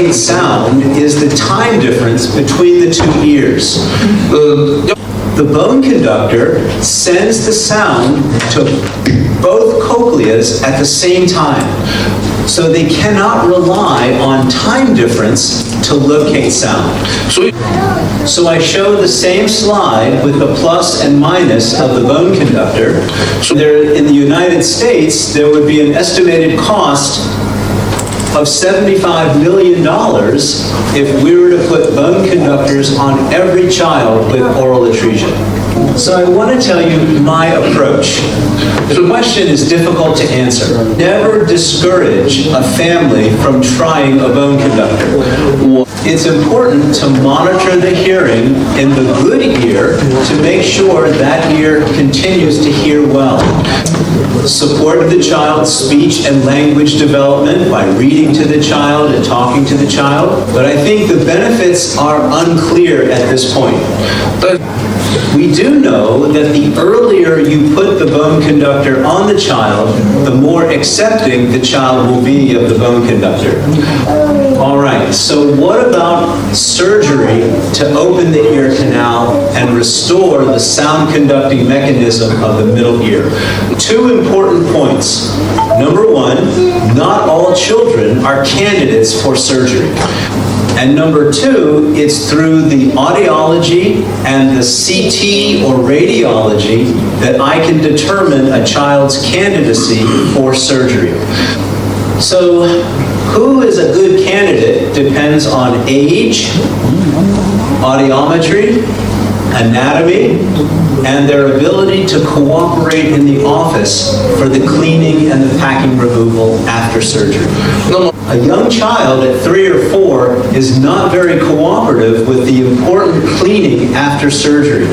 locate sound is the time difference between the two ears. The bone conductor sends the sound to both cochleas at the same time. So they cannot rely on time difference to locate sound. So I show the same slide with the plus and minus of the bone conductor. In the United States, there would be an estimated cost of $75 million if we were to put bone conductors on every child with oral atresia. So I want to tell you my approach. The question is difficult to answer. Never discourage a family from trying a bone conductor. It's important to monitor the hearing in the good ear to make sure that ear continues to hear well. Support the child's speech and language development by reading to the child and talking to the child. But I think the benefits are unclear at this point. We do know that the earlier you put the bone conductor on the child, the more accepting the child will be of the bone conductor. All right, so what about surgery to open the ear canal and restore the sound conducting mechanism of the middle ear? Two important points. Number one, not all children are candidates for surgery. And number two, it's through the audiology and the CT or radiology that I can determine a child's candidacy for surgery. So, who is a good candidate depends on age, audiometry, anatomy, and their ability to cooperate in the office for the cleaning and the packing removal after surgery. A young child at 3 or 4 is not very cooperative with the important cleaning after surgery.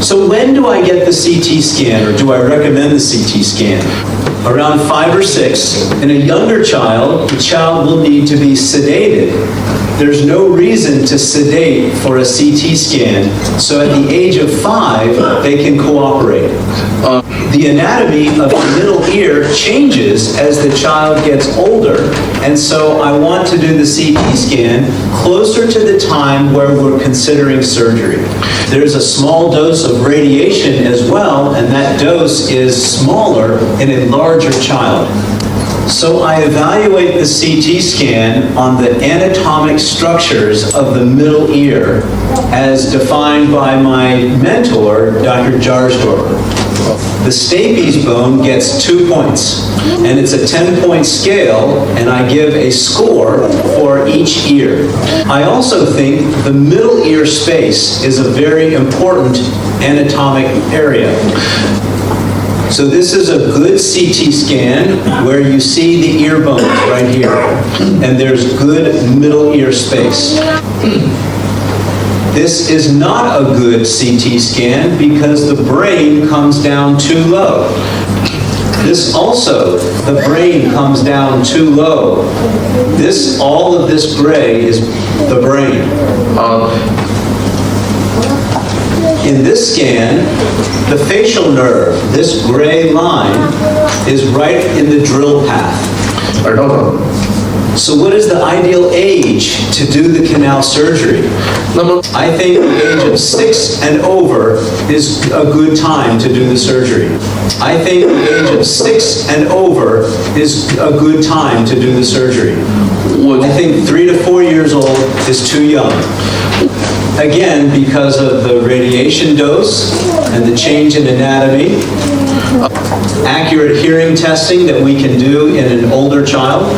So when do I get the CT scan, or do I recommend the CT scan? Around 5 or 6. In a younger child, the child will need to be sedated. There's no reason to sedate for a CT scan, so at the age of 5, they can cooperate. The anatomy of the middle ear changes as the child gets older, and so I want to do the CT scan closer to the time where we're considering surgery. There's a small dose of radiation as well, and that dose is smaller in a larger child. So I evaluate the CT scan on the anatomic structures of the middle ear as defined by my mentor, Dr. Jarsdorfer. The stapes bone gets 2 points, and it's a 10-point scale, and I give a score for each ear. I also think the middle ear space is a very important anatomic area. So this is a good CT scan where you see the ear bones right here, and there's good middle ear space. This is not a good CT scan because the brain comes down too low. This also, the brain comes down too low. All of this gray is the brain. In this scan, the facial nerve, this gray line, is right in the drill path. So what is the ideal age to do the canal surgery? I think the age of 6 and over is a good time to do the surgery. I think the age of 6 and over is a good time to do the surgery. I think 3 to 4 years old is too young. Again, because of the radiation dose and the change in anatomy, accurate hearing testing that we can do in an older child.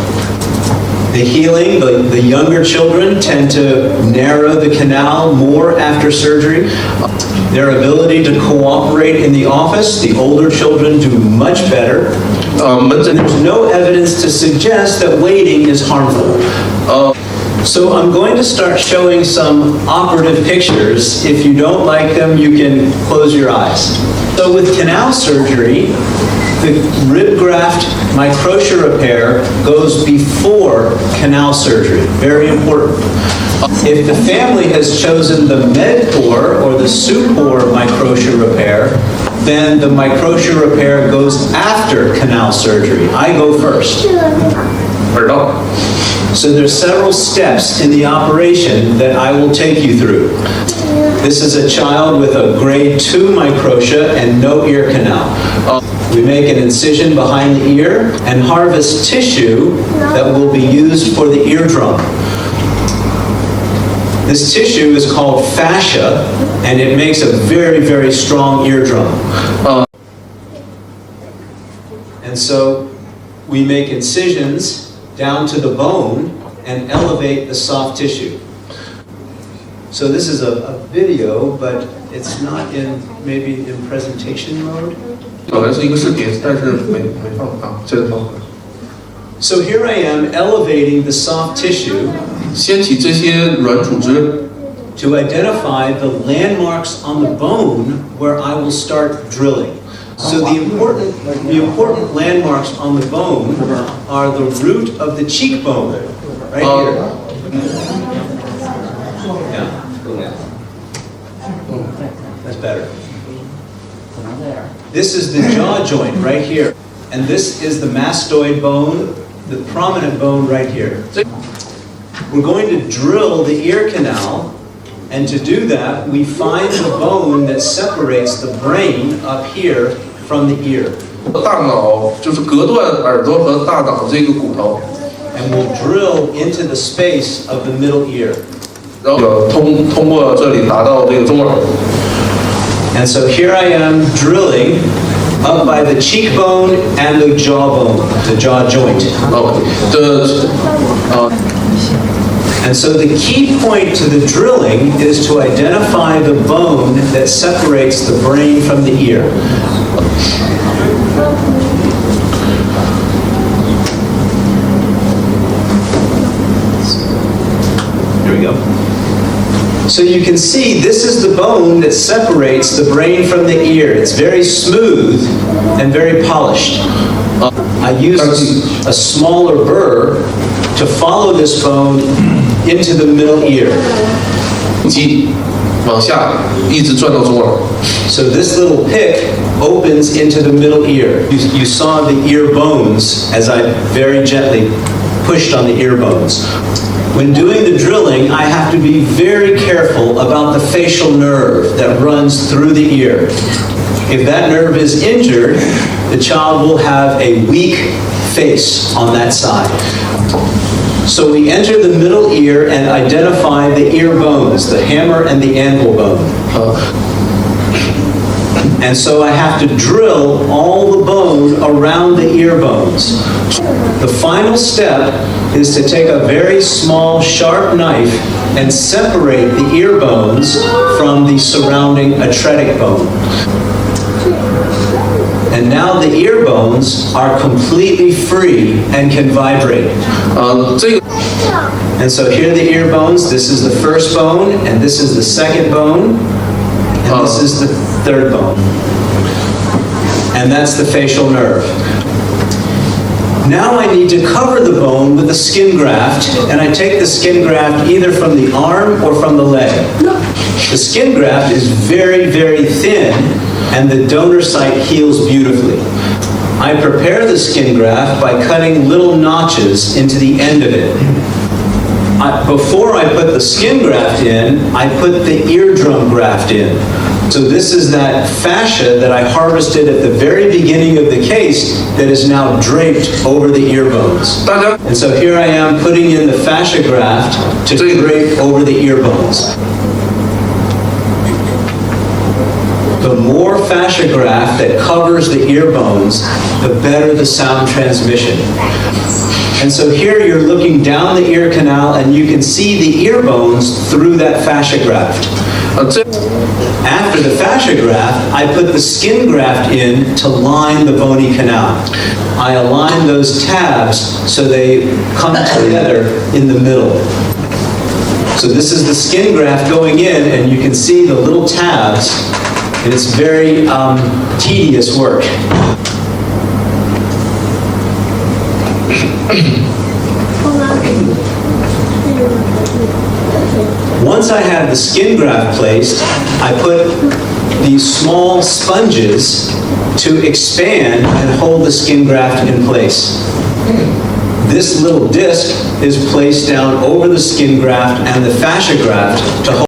The healing, the younger children tend to narrow the canal more after surgery. Their ability to cooperate in the office, the older children do much better. There's no evidence to suggest that waiting is harmful. So I'm going to start showing some operative pictures. If you don't like them, you can close your eyes. So with canal surgery, the rib graft microtia repair goes before canal surgery. Very important. If the family has chosen the MedPore or the Supor microtia repair, then the microtia repair goes after canal surgery. I go first. So there's several steps in the operation that I will take you through. This is a child with a grade 2 microtia and no ear canal. We make an incision behind the ear and harvest tissue that will be used for the eardrum. This tissue is called fascia, and it makes a very, very strong eardrum. And so we make incisions down to the bone and elevate the soft tissue. So this is a video, but it's not in, maybe in presentation mode. So here I am elevating the soft tissue to identify the landmarks on the bone where I will start drilling. So the important landmarks on the bone are the root of the cheekbone, right here. Yeah. That's better. This is the jaw joint right here. And this is the mastoid bone, the prominent bone right here. We're going to drill the ear canal, and to do that, we find the bone that separates the brain up here from the ear. And we'll drill into the space of the middle ear. And so here I am drilling up by the cheekbone and the jawbone, the jaw joint. And so the key point to the drilling is to identify the bone that separates the brain from the ear. Here we go. So you can see this is the bone that separates the brain from the ear. It's very smooth and very polished. I use a smaller burr to follow this bone into the middle ear. So this little pick opens into the middle ear. You saw the ear bones as I very gently pushed on the ear bones. When doing the drilling, I have to be very careful about the facial nerve that runs through the ear. If that nerve is injured, the child will have a weak face on that side. So we enter the middle ear and identify the ear bones, the hammer and the anvil bone. And so I have to drill all the bone around the ear bones. The final step is to take a very small, sharp knife and separate the ear bones from the surrounding atretic bone. And now the ear bones are completely free and can vibrate. And so here are the ear bones. This is the first bone, and this is the second bone, and this is the third bone. And that's the facial nerve. Now I need to cover the bone with a skin graft, and I take the skin graft either from the arm or from the leg. The skin graft is very, very thin, and the donor site heals beautifully. I prepare the skin graft by cutting little notches into the end of it. Before I put the skin graft in, I put the eardrum graft in. So this is that fascia that I harvested at the very beginning of the case that is now draped over the ear bones. And so here I am putting in the fascia graft to drape over the ear bones. The more fascia graft that covers the ear bones, the better the sound transmission. And so here you're looking down the ear canal and you can see the ear bones through that fascia graft. After the fascia graft, I put the skin graft in to line the bony canal. I align those tabs so they come together in the middle. So this is the skin graft going in, and you can see the little tabs, and it's very tedious work. Once I have the skin graft placed, I put these small sponges to expand and hold the skin graft in place. This little disc is placed down over the skin graft and the fascia graft to hold